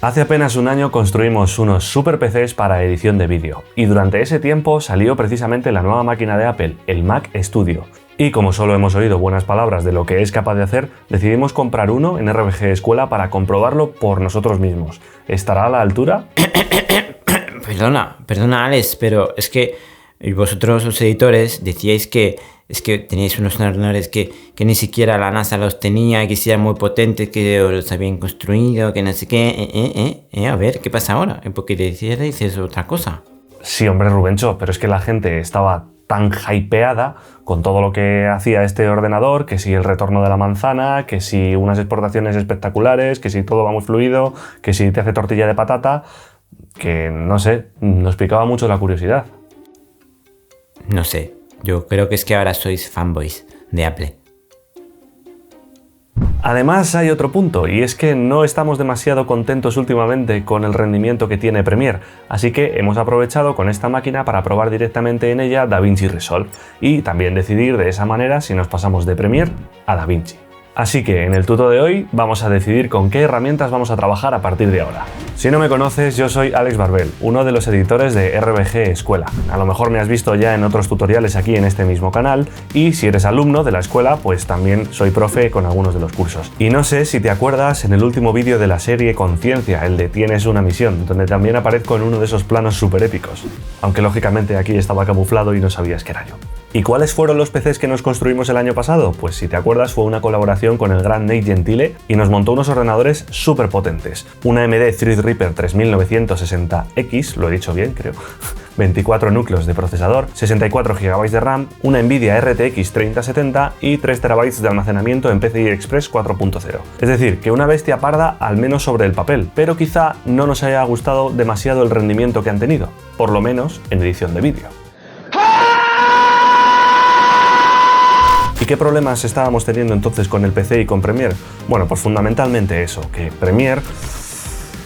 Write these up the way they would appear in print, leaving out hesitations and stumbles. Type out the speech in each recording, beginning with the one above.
Hace apenas un año construimos unos super PCs para edición de vídeo y durante ese tiempo salió precisamente la nueva máquina de Apple, el Mac Studio. Y como solo hemos oído buenas palabras de lo que es capaz de hacer, decidimos comprar uno en RBG Escuela para comprobarlo por nosotros mismos. ¿Estará a la altura? Perdona Alex, pero es que vosotros los editores decíais que teníais unos ordenadores que ni siquiera la NASA los tenía, que eran muy potentes, que los habían construido, que no sé qué. A ver, ¿qué pasa ahora? Porque dices otra cosa. Sí, hombre, Rubencho, pero es que la gente estaba tan hypeada con todo lo que hacía este ordenador, que si el retorno de la manzana, que si unas exportaciones espectaculares, que si todo va muy fluido, que si te hace tortilla de patata, que no sé, nos picaba mucho la curiosidad. No sé, yo creo que es que ahora sois fanboys de Apple. Además hay otro punto, y es que no estamos demasiado contentos últimamente con el rendimiento que tiene Premiere, así que hemos aprovechado con esta máquina para probar directamente en ella DaVinci Resolve y también decidir de esa manera si nos pasamos de Premiere a DaVinci. Así que en el tuto de hoy vamos a decidir con qué herramientas vamos a trabajar a partir de ahora. Si no me conoces, yo soy Alex Barbel, uno de los editores de RBG Escuela. A lo mejor me has visto ya en otros tutoriales aquí en este mismo canal, y si eres alumno de la escuela, pues también soy profe con algunos de los cursos. Y no sé si te acuerdas en el último vídeo de la serie Conciencia, el de Tienes una misión, donde también aparezco en uno de esos planos súper épicos. Aunque lógicamente aquí estaba camuflado y no sabías que era yo. ¿Y cuáles fueron los PCs que nos construimos el año pasado? Pues si te acuerdas fue una colaboración con el gran Nate Gentile y nos montó unos ordenadores súper potentes. Una AMD Threadripper 3960X, lo he dicho bien creo, 24 núcleos de procesador, 64 GB de RAM, una Nvidia RTX 3070 y 3 TB de almacenamiento en PCI Express 4.0. Es decir, que una bestia parda al menos sobre el papel, pero quizá no nos haya gustado demasiado el rendimiento que han tenido, por lo menos en edición de vídeo. ¿Y qué problemas estábamos teniendo entonces con el PC y con Premiere? Bueno, pues fundamentalmente eso, que Premiere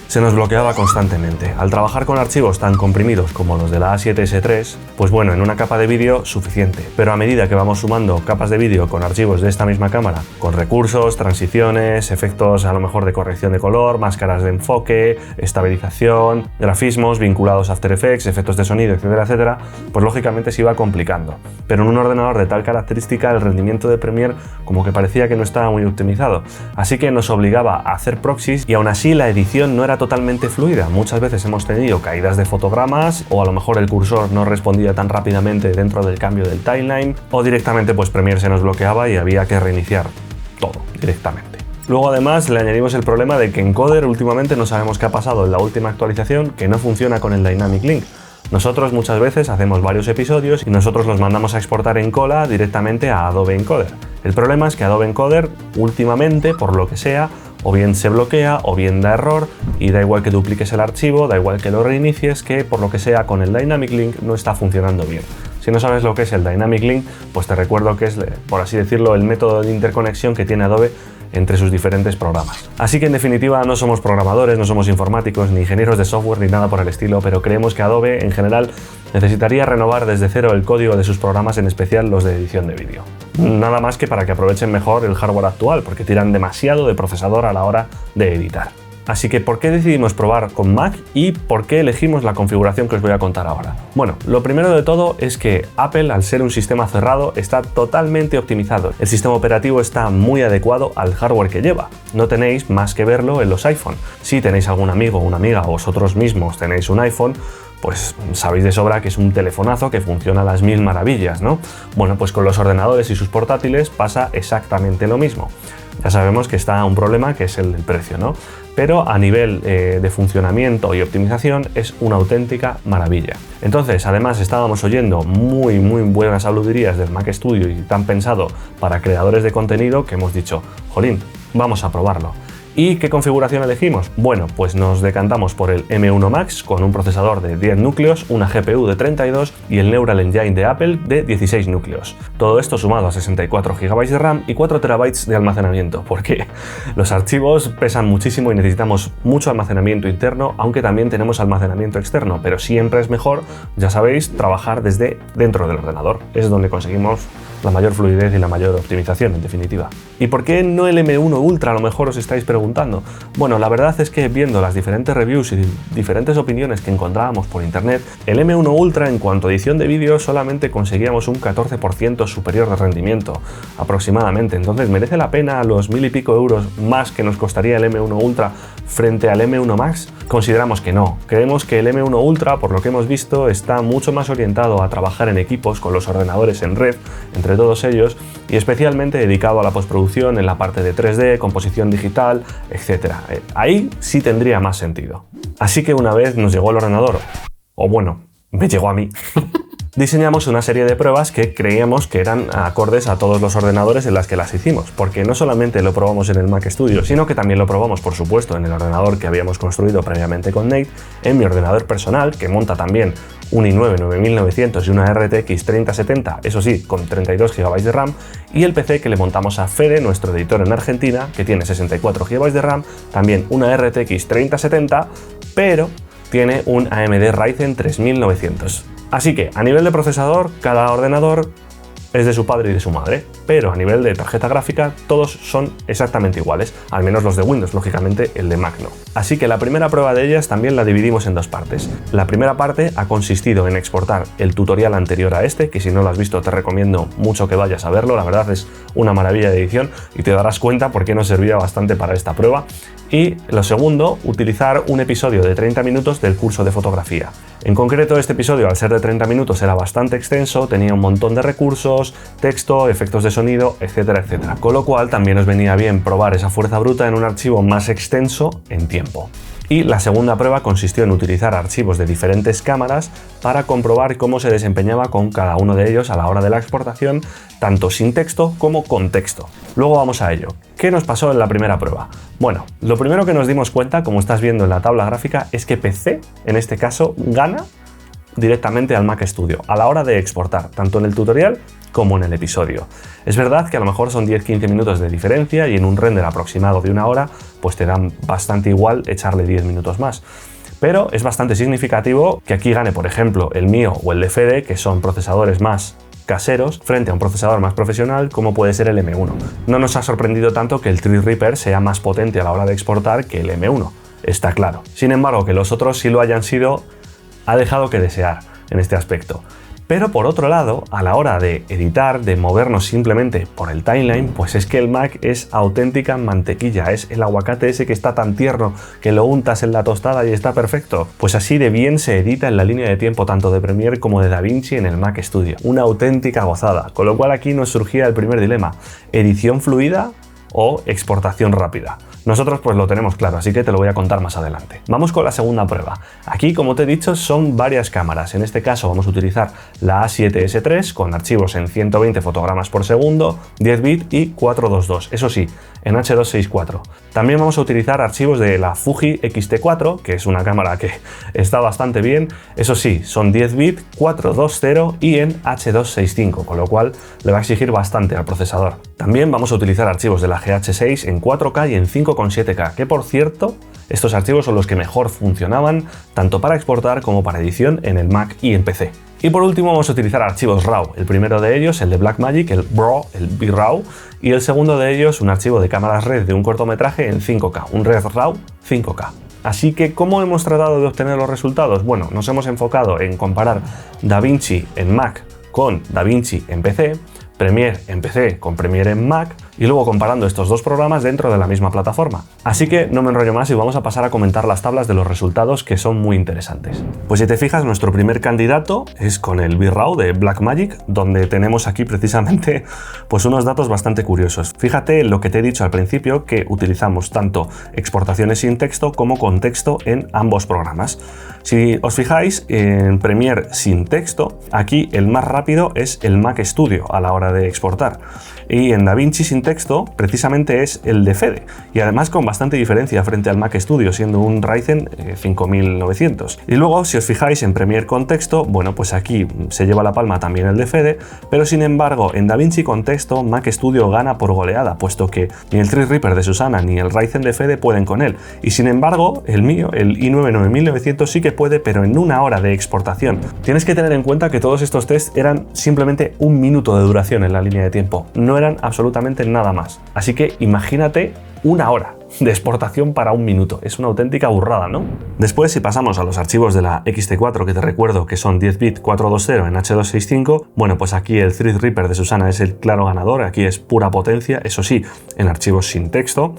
se nos bloqueaba constantemente. Al trabajar con archivos tan comprimidos como los de la A7S3, pues bueno, en una capa de vídeo suficiente, pero a medida que vamos sumando capas de vídeo con archivos de esta misma cámara, con recursos, transiciones, efectos a lo mejor de corrección de color, máscaras de enfoque, estabilización, grafismos vinculados a After Effects, efectos de sonido, etcétera, etcétera, pues lógicamente se iba complicando. Pero en un ordenador de tal característica el rendimiento de Premiere como que parecía que no estaba muy optimizado, así que nos obligaba a hacer proxies y aún así la edición no era totalmente fluida. Muchas veces hemos tenido caídas de fotogramas, o a lo mejor el cursor no respondía tan rápidamente dentro del cambio del timeline, o directamente pues Premiere se nos bloqueaba y había que reiniciar todo directamente. Luego además le añadimos el problema de que Encoder últimamente no sabemos qué ha pasado en la última actualización, que no funciona con el Dynamic Link. Nosotros muchas veces hacemos varios episodios y nosotros los mandamos a exportar en cola directamente a Adobe Encoder. El problema es que Adobe Encoder últimamente, por lo que sea, o bien se bloquea o bien da error, y da igual que dupliques el archivo, da igual que lo reinicies, que por lo que sea con el Dynamic Link no está funcionando bien. Si no sabes lo que es el Dynamic Link, pues te recuerdo que es, por así decirlo, el método de interconexión que tiene Adobe entre sus diferentes programas. Así que en definitiva no somos programadores, no somos informáticos, ni ingenieros de software, ni nada por el estilo, pero creemos que Adobe en general necesitaría renovar desde cero el código de sus programas, en especial los de edición de vídeo. Nada más que para que aprovechen mejor el hardware actual, porque tiran demasiado de procesador a la hora de editar. Así que, ¿por qué decidimos probar con Mac y por qué elegimos la configuración que os voy a contar ahora? Bueno, lo primero de todo es que Apple, al ser un sistema cerrado, está totalmente optimizado. El sistema operativo está muy adecuado al hardware que lleva. No tenéis más que verlo en los iPhone. Si tenéis algún amigo o una amiga, o vosotros mismos tenéis un iPhone, pues sabéis de sobra que es un telefonazo que funciona a las mil maravillas, ¿no? Bueno, pues con los ordenadores y sus portátiles pasa exactamente lo mismo. Ya sabemos que está un problema, que es el del precio, ¿no? Pero a nivel de funcionamiento y optimización es una auténtica maravilla. Entonces, además estábamos oyendo muy buenas aludirías del Mac Studio y tan pensado para creadores de contenido que hemos dicho, jolín, vamos a probarlo. ¿Y qué configuración elegimos? Bueno, pues nos decantamos por el M1 Max con un procesador de 10 núcleos, una GPU de 32 y el Neural Engine de Apple de 16 núcleos. Todo esto sumado a 64 GB de RAM y 4 TB de almacenamiento, porque los archivos pesan muchísimo y necesitamos mucho almacenamiento interno, aunque también tenemos almacenamiento externo, pero siempre es mejor, ya sabéis, trabajar desde dentro del ordenador. Es donde conseguimos la mayor fluidez y la mayor optimización, en definitiva. ¿Y por qué no el M1 Ultra? A lo mejor os estáis preguntando. Bueno, la verdad es que viendo las diferentes reviews y diferentes opiniones que encontrábamos por internet, el M1 Ultra en cuanto a edición de vídeo solamente conseguíamos un 14% superior de rendimiento, aproximadamente. Entonces, ¿merece la pena los 1000 y pico euros más que nos costaría el M1 Ultra frente al M1 Max? Consideramos que no. Creemos que el M1 Ultra, por lo que hemos visto, está mucho más orientado a trabajar en equipos con los ordenadores en red, entre todos ellos, y especialmente dedicado a la postproducción en la parte de 3D, composición digital, etc. Ahí sí tendría más sentido. Así que una vez nos llegó el ordenador, o bueno, me llegó a mí, diseñamos una serie de pruebas que creíamos que eran acordes a todos los ordenadores en las que las hicimos, porque no solamente lo probamos en el Mac Studio, sino que también lo probamos, por supuesto, en el ordenador que habíamos construido previamente con Nate, en mi ordenador personal, que monta también un i9 9900 y una RTX 3070, eso sí, con 32 GB de RAM, y el PC que le montamos a Fede, nuestro editor en Argentina, que tiene 64 GB de RAM, también una RTX 3070, pero tiene un AMD Ryzen 3900. Así que, a nivel de procesador, cada ordenador es de su padre y de su madre, pero a nivel de tarjeta gráfica todos son exactamente iguales, al menos los de Windows, lógicamente el de Mac no. Así que la primera prueba de ellas también la dividimos en dos partes. La primera parte ha consistido en exportar el tutorial anterior a este, que si no lo has visto te recomiendo mucho que vayas a verlo, la verdad es una maravilla de edición y te darás cuenta por qué nos servía bastante para esta prueba. Y lo segundo, utilizar un episodio de 30 minutos del curso de fotografía. En concreto, este episodio, al ser de 30 minutos, era bastante extenso, tenía un montón de recursos, texto, efectos de sonido, etcétera, etcétera. Con lo cual, también nos venía bien probar esa fuerza bruta en un archivo más extenso en tiempo. Y la segunda prueba consistió en utilizar archivos de diferentes cámaras para comprobar cómo se desempeñaba con cada uno de ellos a la hora de la exportación, tanto sin texto como con texto. Luego vamos a ello. ¿Qué nos pasó en la primera prueba? Bueno, lo primero que nos dimos cuenta, como estás viendo en la tabla gráfica, es que PC, en este caso, gana directamente al Mac Studio a la hora de exportar, tanto en el tutorial como en el episodio. Es verdad que a lo mejor son 10-15 minutos de diferencia y en un render aproximado de una hora, pues te dan bastante igual echarle 10 minutos más. Pero es bastante significativo que aquí gane, por ejemplo, el mío o el de Fede, que son procesadores más caseros, frente a un procesador más profesional como puede ser el M1. No nos ha sorprendido tanto que el Threadripper sea más potente a la hora de exportar que el M1, está claro. Sin embargo, que los otros sí lo hayan sido, ha dejado que desear en este aspecto. Pero por otro lado, a la hora de editar, de movernos simplemente por el timeline, pues es que el Mac es auténtica mantequilla, es el aguacate ese que está tan tierno que lo untas en la tostada y está perfecto. Pues así de bien se edita en la línea de tiempo tanto de Premiere como de DaVinci en el Mac Studio. Una auténtica gozada, con lo cual aquí nos surgía el primer dilema: edición fluida o exportación rápida. Nosotros pues lo tenemos claro, así que te lo voy a contar más adelante. Vamos con la segunda prueba. Aquí, como te he dicho, son varias cámaras. En este caso vamos a utilizar la A7S III con archivos en 120 fotogramas por segundo, 10 bit y 422. Eso sí, en H264. También vamos a utilizar archivos de la Fuji X-T4, que es una cámara que está bastante bien. Eso sí, son 10 bit, 420 y en H265, con lo cual le va a exigir bastante al procesador. También vamos a utilizar archivos de la GH6 en 4K y en 5,7K, que por cierto, estos archivos son los que mejor funcionaban tanto para exportar como para edición en el Mac y en PC. Y por último vamos a utilizar archivos RAW, el primero de ellos el de Blackmagic, el BRAW, y el segundo de ellos un archivo de cámaras RED de un cortometraje en 5K, un RED RAW 5K. Así que, ¿cómo hemos tratado de obtener los resultados? Bueno, nos hemos enfocado en comparar DaVinci en Mac con DaVinci en PC, Premiere en PC con Premiere en Mac, y luego comparando estos dos programas dentro de la misma plataforma. Así que no me enrollo más y vamos a pasar a comentar las tablas de los resultados, que son muy interesantes. Pues si te fijas, nuestro primer candidato es con el VRAW de Blackmagic, donde tenemos aquí precisamente pues unos datos bastante curiosos. Fíjate en lo que te he dicho al principio, que utilizamos tanto exportaciones sin texto como con texto en ambos programas. Si os fijáis, en Premiere sin texto, aquí el más rápido es el Mac Studio a la hora de exportar, y en DaVinci sin Texto precisamente es el de Fede, y además con bastante diferencia frente al Mac Studio, siendo un Ryzen 5900. Y luego, si os fijáis en Premiere con Texto, bueno, pues aquí se lleva la palma también el de Fede, pero sin embargo en DaVinci con Texto Mac Studio gana por goleada, puesto que ni el Threadripper de Susana ni el Ryzen de Fede pueden con él, y sin embargo el mío, el i9 9900, sí que puede, pero en 1 hora de exportación. Tienes que tener en cuenta que todos estos tests eran simplemente 1 minuto de duración en la línea de tiempo, no eran absolutamente nada más, así que imagínate 1 hora de exportación para 1 minuto. Es una auténtica burrada, ¿no? Después, si pasamos a los archivos de la XT4, que te recuerdo que son 10 bit 420 en H265, bueno, pues aquí el Threadripper de Susana es el claro ganador, aquí es pura potencia, eso sí, en archivos sin texto.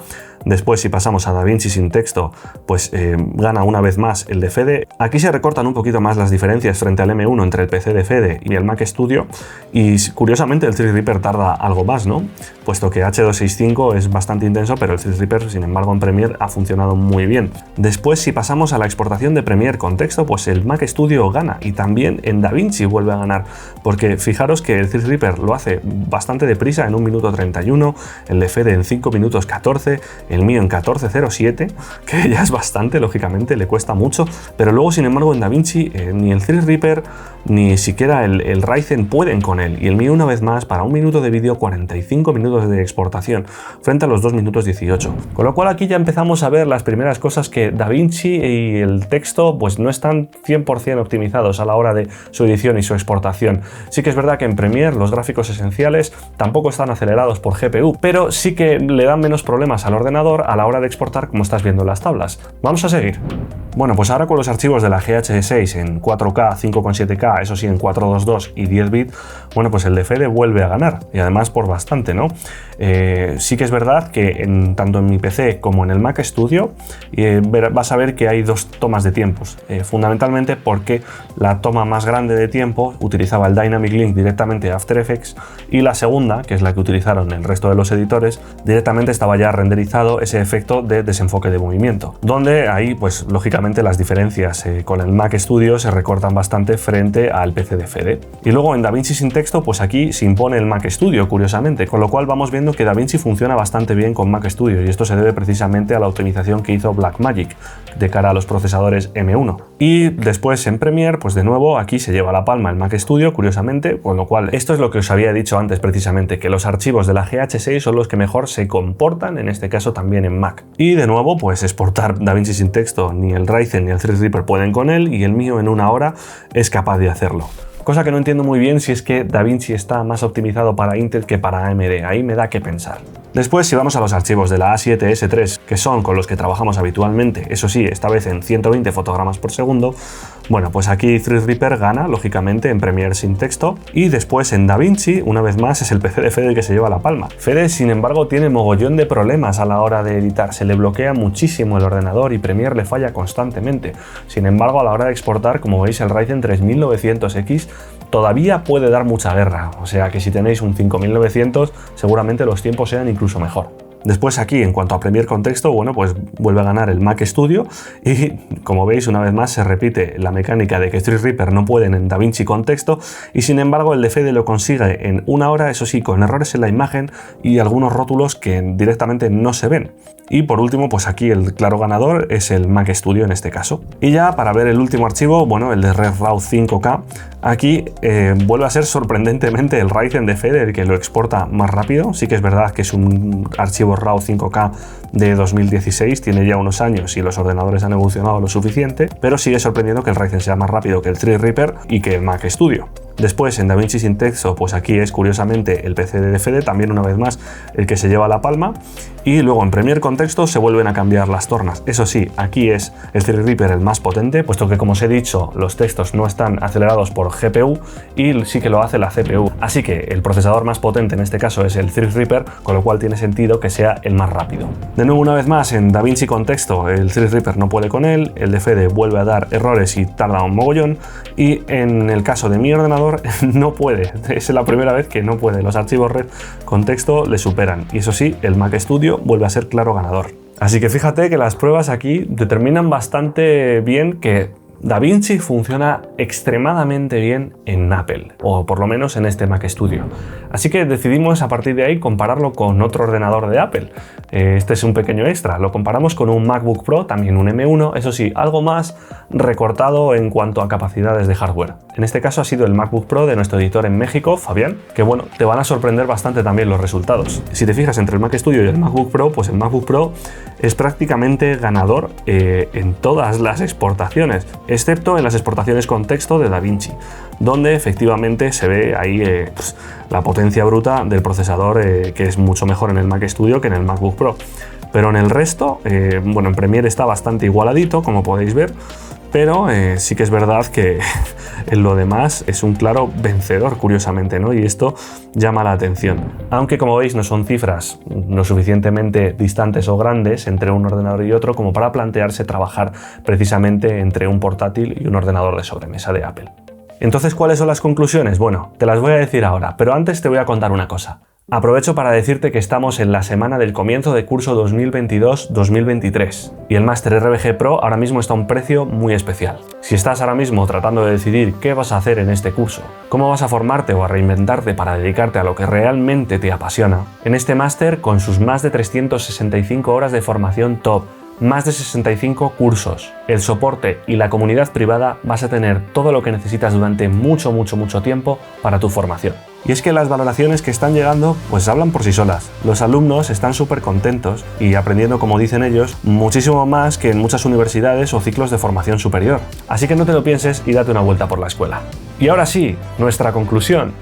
Después, si pasamos a DaVinci sin texto, pues gana una vez más el de Fede. Aquí se recortan un poquito más las diferencias frente al M1 entre el PC de Fede y el Mac Studio, y curiosamente el Threadripper tarda algo más, ¿no? Puesto que H265 es bastante intenso, pero el Threadripper, sin embargo, en Premiere ha funcionado muy bien. Después, si pasamos a la exportación de Premiere con texto, pues el Mac Studio gana, y también en DaVinci vuelve a ganar, porque fijaros que el Threadripper lo hace bastante deprisa, en 1 minuto 31, el de Fede en 5 minutos 14, el mío en 14:07, que ya es bastante, lógicamente, le cuesta mucho, pero luego, sin embargo, en DaVinci ni el Threadripper ni siquiera el Ryzen pueden con él, y el mío, una vez más, para 1 minuto de vídeo, 45 minutos de exportación, frente a los 2 minutos 18. Con lo cual aquí ya empezamos a ver las primeras cosas, que DaVinci y el texto pues no están 100% optimizados a la hora de su edición y su exportación. Sí que es verdad que en Premiere los gráficos esenciales tampoco están acelerados por GPU, pero sí que le dan menos problemas al ordenador a la hora de exportar, como estás viendo en las tablas. Vamos a seguir. Bueno, pues ahora con los archivos de la GH6 en 4K, 5,7K, eso sí, en 422 y 10 bit, bueno, pues el de Fede vuelve a ganar, y además por bastante, ¿no? Sí que es verdad que tanto en mi PC como en el Mac Studio vas a ver que hay 2 tomas de tiempos, fundamentalmente porque la toma más grande de tiempo utilizaba el Dynamic Link directamente a After Effects, y la segunda, que es la que utilizaron el resto de los editores, directamente estaba ya renderizado ese efecto de desenfoque de movimiento, donde ahí pues lógicamente las diferencias con el Mac Studio se recortan bastante frente al PC de Fede. Y luego en DaVinci sin texto, pues aquí se impone el Mac Studio, curiosamente, con lo cual vamos viendo que DaVinci funciona bastante bien con Mac Studio, y esto se debe precisamente a la optimización que hizo Blackmagic de cara a los procesadores M1. Y después en Premiere, pues de nuevo aquí se lleva la palma el Mac Studio, curiosamente, con lo cual esto es lo que os había dicho antes precisamente, que los archivos de la GH6 son los que mejor se comportan, en este caso también en Mac. Y de nuevo, pues exportar DaVinci sin texto, ni el Ryzen ni el Threadripper pueden con él, y el mío en 1 hora es capaz de hacerlo. Cosa que no entiendo muy bien, si es que DaVinci está más optimizado para Intel que para AMD, ahí me da que pensar. Después, si vamos a los archivos de la A7S3, que son con los que trabajamos habitualmente, eso sí, esta vez en 120 fotogramas por segundo, bueno, pues aquí Threadripper gana, lógicamente, en Premiere sin texto, y después en DaVinci, una vez más, es el PC de Fede el que se lleva la palma. Fede, sin embargo, tiene mogollón de problemas a la hora de editar, se le bloquea muchísimo el ordenador y Premiere le falla constantemente. Sin embargo, a la hora de exportar, como veis, el Ryzen 3900X todavía puede dar mucha guerra, o sea que si tenéis un 5900 seguramente los tiempos sean incluso mejor. Después aquí, en cuanto a Premiere con texto, bueno, pues vuelve a ganar el Mac Studio, y como veis, una vez más se repite la mecánica de que Threadripper no pueden en DaVinci con texto, y sin embargo el de Fede lo consigue en 1 hora, eso sí, con errores en la imagen y algunos rótulos que directamente no se ven. Y por último, pues aquí el claro ganador es el Mac Studio en este caso. Y ya para ver el último archivo, bueno, el de RedRAW 5K, aquí vuelve a ser sorprendentemente el Ryzen de Fede el que lo exporta más rápido. Sí que es verdad que es un archivo RAW 5K de 2016, tiene ya unos años y los ordenadores han evolucionado lo suficiente, pero sigue sorprendiendo que el Ryzen sea más rápido que el Threadripper y que el Mac Studio. Después en DaVinci sin texto, pues aquí es curiosamente el PC de Fede, también una vez más el que se lleva la palma, y luego en Premiere con texto se vuelven a cambiar las tornas. Eso sí, aquí es el Threadripper el más potente, puesto que, como os he dicho, los textos no están acelerados por GPU y sí que lo hace la CPU. Así que el procesador más potente en este caso es el Threadripper, con lo cual tiene sentido que sea el más rápido. De nuevo, una vez más, en DaVinci con texto el Threadripper no puede con él, el de Fede vuelve a dar errores y tarda un mogollón, y en el caso de mi ordenador no puede, es la primera vez que no puede, los archivos RED con texto le superan, y eso sí, el Mac Studio vuelve a ser claro ganador. Así que fíjate que las pruebas aquí determinan bastante bien que DaVinci funciona extremadamente bien en Apple, o por lo menos en este Mac Studio. Así que decidimos a partir de ahí compararlo con otro ordenador de Apple. Este es un pequeño extra, lo comparamos con un MacBook Pro, también un M1, eso sí, algo más recortado en cuanto a capacidades de hardware. En este caso ha sido el MacBook Pro de nuestro editor en México, Fabián, que bueno, te van a sorprender bastante también los resultados. Si te fijas entre el Mac Studio y el MacBook Pro, pues el MacBook Pro es prácticamente ganador en todas las exportaciones, excepto en las exportaciones con texto de DaVinci, donde efectivamente se ve ahí pues, la potencia bruta del procesador, que es mucho mejor en el Mac Studio que en el MacBook Pro. Pero en el resto, bueno, en Premiere está bastante igualadito, como podéis ver, pero sí que es verdad que en lo demás es un claro vencedor, curiosamente, ¿no? Y esto llama la atención. Aunque, como veis, no son cifras lo suficientemente distantes o grandes entre un ordenador y otro como para plantearse trabajar precisamente entre un portátil y un ordenador de sobremesa de Apple. Entonces, ¿cuáles son las conclusiones? Bueno, te las voy a decir ahora, pero antes te voy a contar una cosa. Aprovecho para decirte que estamos en la semana del comienzo de curso 2022-2023 y el Máster RBG Pro ahora mismo está a un precio muy especial. Si estás ahora mismo tratando de decidir qué vas a hacer en este curso, cómo vas a formarte o a reinventarte para dedicarte a lo que realmente te apasiona, en este máster, con sus más de 365 horas de formación top, más de 65 cursos, el soporte y la comunidad privada, vas a tener todo lo que necesitas durante mucho tiempo para tu formación. Y es que las valoraciones que están llegando pues hablan por sí solas. Los alumnos están súper contentos y aprendiendo, como dicen ellos, muchísimo más que en muchas universidades o ciclos de formación superior. Así que no te lo pienses y date una vuelta por la escuela. Y ahora sí, nuestra conclusión.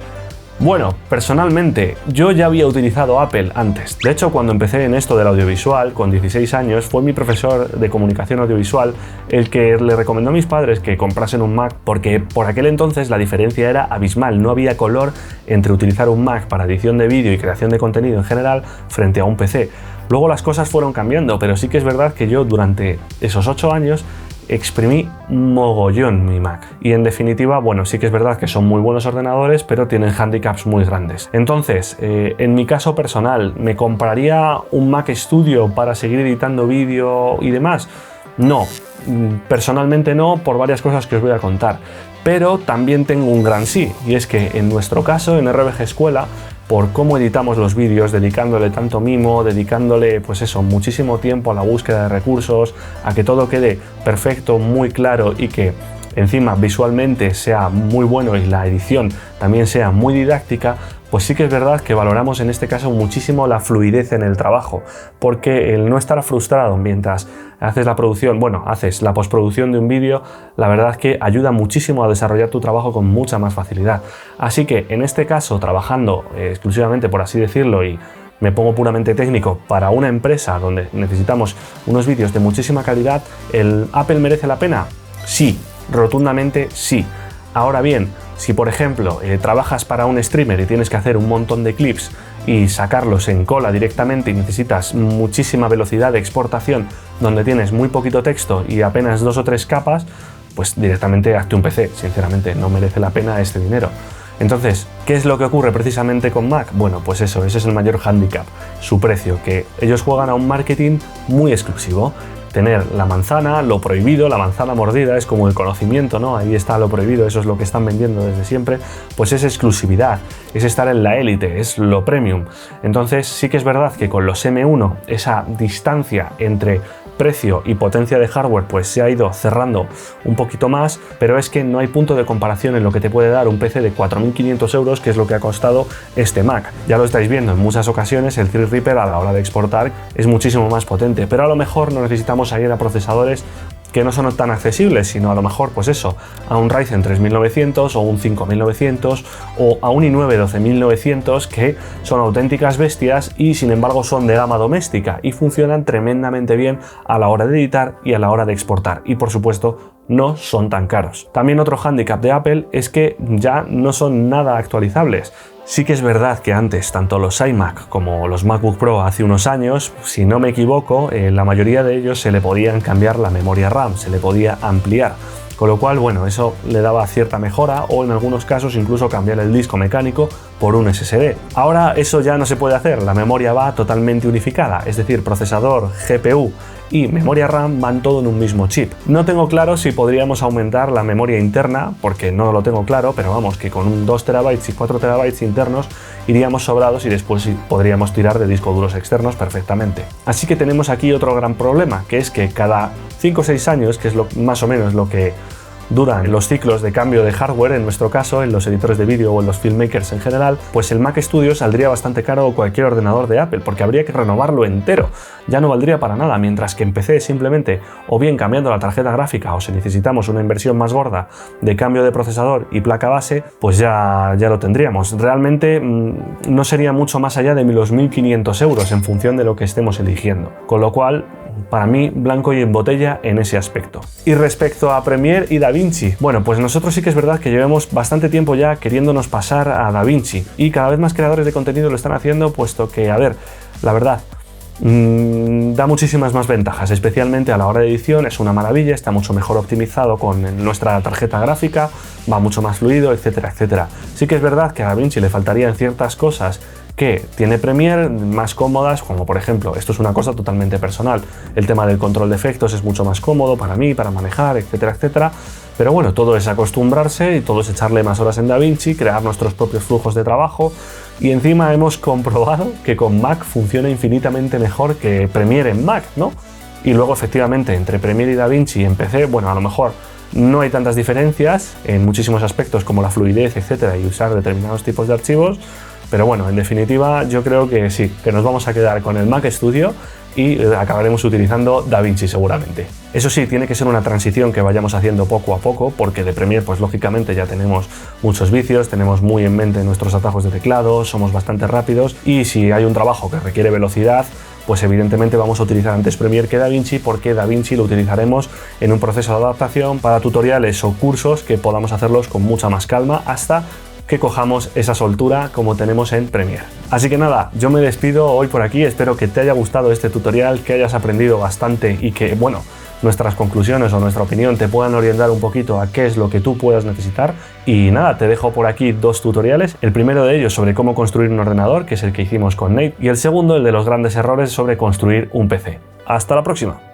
Bueno, personalmente, yo ya había utilizado Apple antes. De hecho, cuando empecé en esto del audiovisual, con 16 años, fue mi profesor de comunicación audiovisual el que le recomendó a mis padres que comprasen un Mac, porque por aquel entonces la diferencia era abismal. No había color entre utilizar un Mac para edición de vídeo y creación de contenido en general frente a un PC. Luego las cosas fueron cambiando, pero sí que es verdad que yo durante esos 8 años exprimí mogollón mi Mac. Y en definitiva, bueno, sí que es verdad que son muy buenos ordenadores, pero tienen handicaps muy grandes. Entonces, en mi caso personal, ¿me compraría un Mac Studio para seguir editando vídeo y demás? No, personalmente no, por varias cosas que os voy a contar. Pero también tengo un gran sí, y es que en nuestro caso, en RBG Escuela, por cómo editamos los vídeos, dedicándole tanto mimo, dedicándole pues eso, muchísimo tiempo a la búsqueda de recursos, a que todo quede perfecto, muy claro y que encima visualmente sea muy bueno y la edición también sea muy didáctica, pues sí que es verdad que valoramos en este caso muchísimo la fluidez en el trabajo, porque el no estar frustrado mientras haces la producción, bueno, haces la postproducción de un vídeo, la verdad es que ayuda muchísimo a desarrollar tu trabajo con mucha más facilidad. Así que en este caso, trabajando exclusivamente, por así decirlo, y me pongo puramente técnico, para una empresa donde necesitamos unos vídeos de muchísima calidad, ¿el Apple merece la pena? Sí, rotundamente sí. Ahora bien, si por ejemplo trabajas para un streamer y tienes que hacer un montón de clips y sacarlos en cola directamente y necesitas muchísima velocidad de exportación donde tienes muy poquito texto y apenas 2 o 3 capas, pues directamente hazte un PC, sinceramente no merece la pena este dinero. Entonces, ¿qué es lo que ocurre precisamente con Mac? Bueno, pues eso, ese es el mayor hándicap, su precio, que ellos juegan a un marketing muy exclusivo. Tener la manzana, lo prohibido, la manzana mordida, es como el conocimiento, ¿no? Ahí está lo prohibido, eso es lo que están vendiendo desde siempre, pues es exclusividad, es estar en la élite, es lo premium. Entonces sí que es verdad que con los M1 esa distancia entre precio y potencia de hardware pues se ha ido cerrando un poquito más, pero es que no hay punto de comparación en lo que te puede dar un PC de 4.500 euros, que es lo que ha costado este Mac. Ya lo estáis viendo en muchas ocasiones, el Threadripper a la hora de exportar es muchísimo más potente, pero a lo mejor no necesitamos ir a procesadores que no son tan accesibles, sino a lo mejor, pues eso, a un Ryzen 3900 o un 5900 o a un i9 12900, que son auténticas bestias y sin embargo son de gama doméstica y funcionan tremendamente bien a la hora de editar y a la hora de exportar, y por supuesto no son tan caros. También otro hándicap de Apple es que ya no son nada actualizables. Sí que es verdad que antes, tanto los iMac como los MacBook Pro hace unos años, si no me equivoco, la mayoría de ellos se le podían cambiar la memoria RAM, se le podía ampliar. Con lo cual, bueno, eso le daba cierta mejora o en algunos casos incluso cambiar el disco mecánico por un SSD. Ahora eso ya no se puede hacer, la memoria va totalmente unificada, es decir, procesador, GPU y memoria RAM van todo en un mismo chip. No tengo claro si podríamos aumentar la memoria interna, porque no lo tengo claro, pero vamos, que con un 2 TB y 4 TB internos iríamos sobrados y después podríamos tirar de discos duros externos perfectamente. Así que tenemos aquí otro gran problema, que es que cada 5 o 6 años, que es más o menos lo que duran los ciclos de cambio de hardware, en nuestro caso, en los editores de vídeo o en los filmmakers en general, pues el Mac Studio saldría bastante caro cualquier ordenador de Apple, porque habría que renovarlo entero, ya no valdría para nada, mientras que en PC simplemente, o bien cambiando la tarjeta gráfica, o si necesitamos una inversión más gorda de cambio de procesador y placa base, pues ya lo tendríamos. Realmente no sería mucho más allá de los 1.500 euros en función de lo que estemos eligiendo, con lo cual para mí, blanco y en botella en ese aspecto. Y respecto a Premiere y DaVinci, bueno, pues nosotros sí que es verdad que llevamos bastante tiempo ya queriéndonos pasar a DaVinci y cada vez más creadores de contenido lo están haciendo, puesto que, a ver, la verdad, da muchísimas más ventajas, especialmente a la hora de edición. Es una maravilla, está mucho mejor optimizado con nuestra tarjeta gráfica, va mucho más fluido, etcétera, etcétera. Sí que es verdad que a DaVinci le faltarían ciertas cosas que tiene Premiere más cómodas, como por ejemplo, esto es una cosa totalmente personal, el tema del control de efectos es mucho más cómodo para mí, para manejar, etcétera, etcétera. Pero bueno, todo es acostumbrarse y todo es echarle más horas en DaVinci, crear nuestros propios flujos de trabajo, y encima hemos comprobado que con Mac funciona infinitamente mejor que Premiere en Mac, ¿no? Y luego efectivamente entre Premiere y DaVinci en PC, bueno, a lo mejor no hay tantas diferencias en muchísimos aspectos como la fluidez, etcétera, y usar determinados tipos de archivos. Pero bueno, en definitiva, yo creo que sí, que nos vamos a quedar con el Mac Studio y acabaremos utilizando DaVinci seguramente. Eso sí, tiene que ser una transición que vayamos haciendo poco a poco, porque de Premiere, pues lógicamente ya tenemos muchos vicios, tenemos muy en mente nuestros atajos de teclado, somos bastante rápidos, y si hay un trabajo que requiere velocidad, pues evidentemente vamos a utilizar antes Premiere que DaVinci, porque DaVinci lo utilizaremos en un proceso de adaptación para tutoriales o cursos que podamos hacerlos con mucha más calma hasta que cojamos esa soltura como tenemos en Premiere. Así que nada, yo me despido hoy por aquí, espero que te haya gustado este tutorial, que hayas aprendido bastante y que, bueno, nuestras conclusiones o nuestra opinión te puedan orientar un poquito a qué es lo que tú puedas necesitar. Y nada, te dejo por aquí 2 tutoriales, el primero de ellos sobre cómo construir un ordenador, que es el que hicimos con Nate, y el segundo, el de los grandes errores sobre construir un PC. ¡Hasta la próxima!